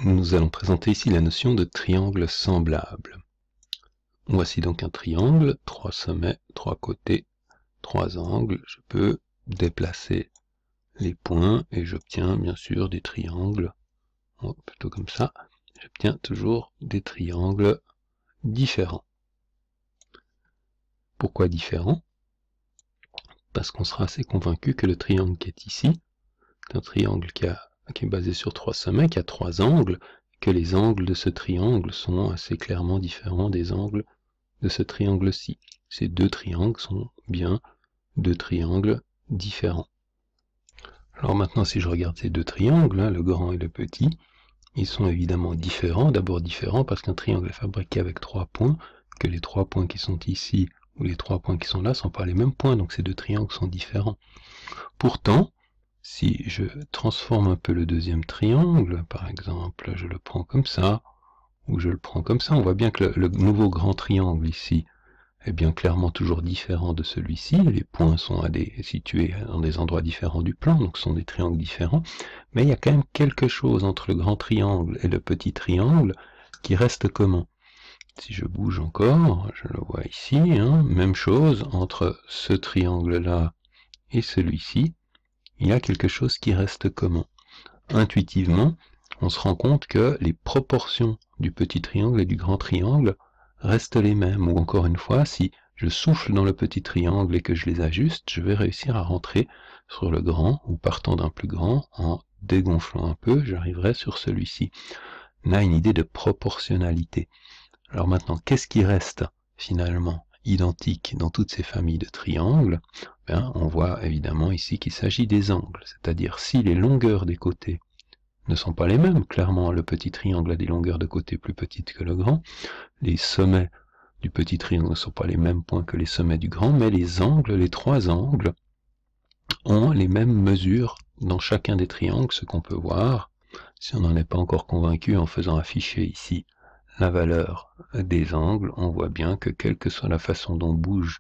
Nous allons présenter ici la notion de triangle semblable. Voici donc un triangle, 3 sommets, 3 côtés, 3 angles. Je peux déplacer les points et j'obtiens bien sûr des triangles, plutôt comme ça, j'obtiens toujours des triangles différents. Pourquoi différents? Parce qu'on sera assez convaincu que le triangle qui est ici, c'est un triangle qui est basé sur 3 sommets, qui a 3 angles, que les angles de ce triangle sont assez clairement différents des angles de ce triangle-ci. Ces deux triangles sont bien deux triangles différents. Alors maintenant, si je regarde ces deux triangles, le grand et le petit, ils sont évidemment différents. D'abord différents parce qu'un triangle est fabriqué avec 3 points, que les 3 points qui sont ici ou les 3 points qui sont là ne sont pas les mêmes points, donc ces deux triangles sont différents. Pourtant, si je transforme un peu le deuxième triangle, par exemple, je le prends comme ça, ou je le prends comme ça, on voit bien que le nouveau grand triangle ici est bien clairement toujours différent de celui-ci. Les points sont situés dans des endroits différents du plan, donc ce sont des triangles différents, mais il y a quand même quelque chose entre le grand triangle et le petit triangle qui reste commun. Si je bouge encore, je le vois ici, même chose entre ce triangle-là et celui-ci, il y a quelque chose qui reste commun. Intuitivement, on se rend compte que les proportions du petit triangle et du grand triangle restent les mêmes. Ou encore une fois, si je souffle dans le petit triangle et que je les ajuste, je vais réussir à rentrer sur le grand, ou partant d'un plus grand, en dégonflant un peu, j'arriverai sur celui-ci. On a une idée de proportionnalité. Alors maintenant, qu'est-ce qui reste finalement identique dans toutes ces familles de triangles? On voit évidemment ici qu'il s'agit des angles, c'est-à-dire si les longueurs des côtés ne sont pas les mêmes, clairement le petit triangle a des longueurs de côté plus petites que le grand, les sommets du petit triangle ne sont pas les mêmes points que les sommets du grand, mais les angles, les 3 angles, ont les mêmes mesures dans chacun des triangles, ce qu'on peut voir, si on n'en est pas encore convaincu en faisant afficher ici la valeur des angles, on voit bien que quelle que soit la façon dont bouge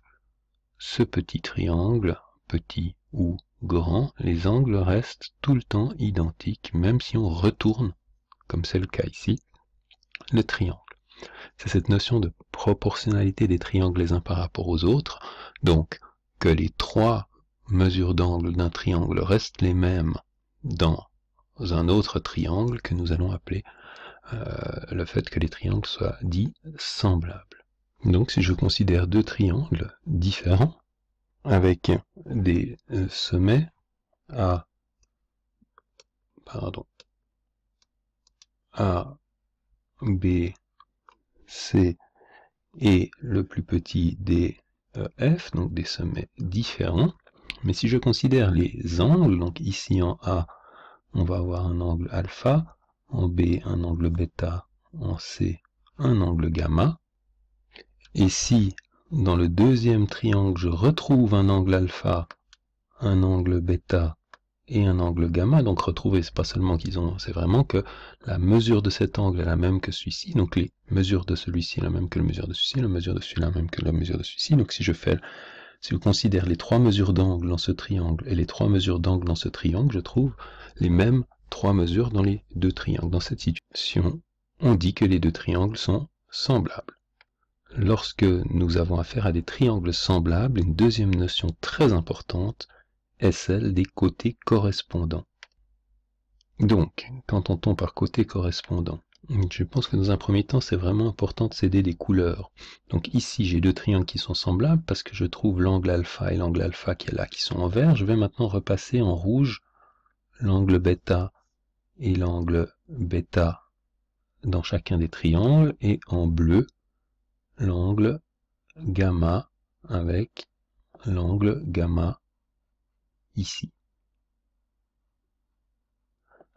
ce petit triangle, petit ou grand, les angles restent tout le temps identiques, même si on retourne, comme c'est le cas ici, le triangle. C'est cette notion de proportionnalité des triangles les uns par rapport aux autres, donc que les 3 mesures d'angle d'un triangle restent les mêmes dans un autre triangle que nous allons appeler le fait que les triangles soient dits semblables. Donc si je considère deux triangles différents, avec des sommets A, B, C et le plus petit des F, donc des sommets différents, mais si je considère les angles, donc ici en A, on va avoir un angle alpha, en B un angle bêta, en C un angle gamma, et si dans le deuxième triangle je retrouve un angle alpha, un angle bêta et un angle gamma, donc retrouver, c'est pas seulement qu'ils ont, c'est vraiment que la mesure de cet angle est la même que celui-ci, donc les mesures de celui-ci la même que la mesure de celui-ci, la mesure de celui-là la même que la mesure de celui-ci, donc si je considère les 3 mesures d'angle dans ce triangle et les 3 mesures d'angle dans ce triangle, je trouve les mêmes 3 mesures dans les deux triangles. Dans cette situation, on dit que les deux triangles sont semblables. Lorsque nous avons affaire à des triangles semblables, une deuxième notion très importante est celle des côtés correspondants. Donc, qu'entend-on par côté correspondant? Je pense que dans un premier temps, c'est vraiment important de s'aider des couleurs. Donc ici, j'ai deux triangles qui sont semblables parce que je trouve l'angle alpha et l'angle alpha qui est là, qui sont en vert. Je vais maintenant repasser en rouge l'angle bêta et l'angle bêta dans chacun des triangles, et en bleu l'angle gamma avec l'angle gamma ici.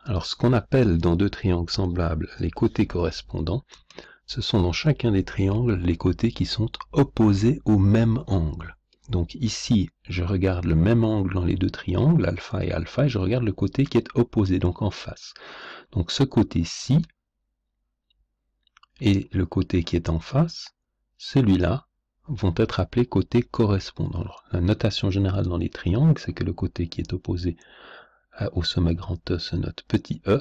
Alors ce qu'on appelle dans deux triangles semblables les côtés correspondants, ce sont dans chacun des triangles les côtés qui sont opposés au même angle. Donc ici, je regarde le même angle dans les deux triangles, alpha, et je regarde le côté qui est opposé, donc en face. Donc ce côté-ci et le côté qui est en face, celui-là, vont être appelés côtés correspondants. Alors, la notation générale dans les triangles, c'est que le côté qui est opposé au sommet grand E se note petit e,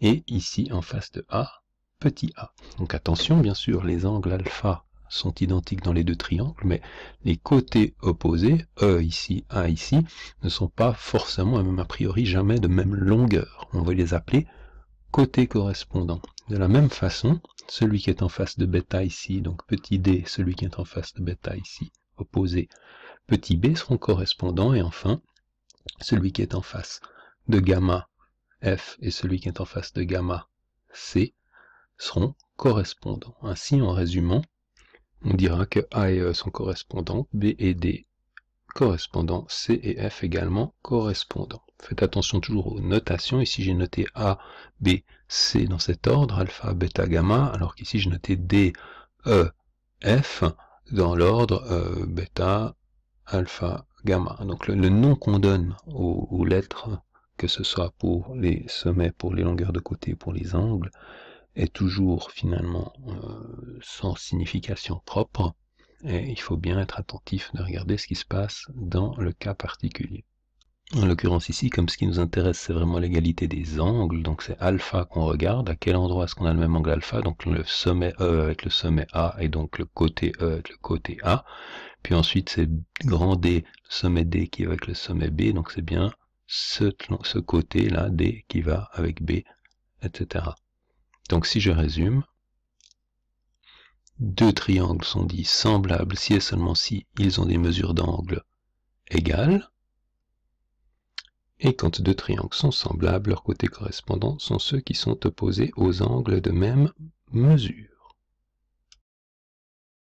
et ici en face de A, petit a. Donc attention, bien sûr, les angles alpha sont identiques dans les deux triangles, mais les côtés opposés, E ici, A ici, ne sont pas forcément, et même a priori jamais de même longueur. On va les appeler côtés correspondants. De la même façon, celui qui est en face de bêta ici, donc petit d, celui qui est en face de bêta ici, opposé, petit b, seront correspondants, et enfin, celui qui est en face de gamma f et celui qui est en face de gamma c seront correspondants. Ainsi, en résumant, on dira que A et E sont correspondants, B et D correspondants, C et F également correspondants. Faites attention toujours aux notations. Ici, j'ai noté A, B, C dans cet ordre, alpha, bêta, gamma, alors qu'ici, j'ai noté D, E, F dans l'ordre bêta, alpha, gamma. Donc, le nom qu'on donne aux lettres, que ce soit pour les sommets, pour les longueurs de côté, pour les angles, est toujours finalement sans signification propre, et il faut bien être attentif de regarder ce qui se passe dans le cas particulier. En l'occurrence ici, comme ce qui nous intéresse, c'est vraiment l'égalité des angles, donc c'est alpha qu'on regarde, à quel endroit est-ce qu'on a le même angle alpha, donc le sommet E avec le sommet A, et donc le côté E avec le côté A, puis ensuite c'est grand D, le sommet D qui est avec le sommet B, donc c'est bien ce côté-là, D, qui va avec B, etc. Donc si je résume, deux triangles sont dits semblables si et seulement si ils ont des mesures d'angle égales, et quand deux triangles sont semblables, leurs côtés correspondants sont ceux qui sont opposés aux angles de même mesure.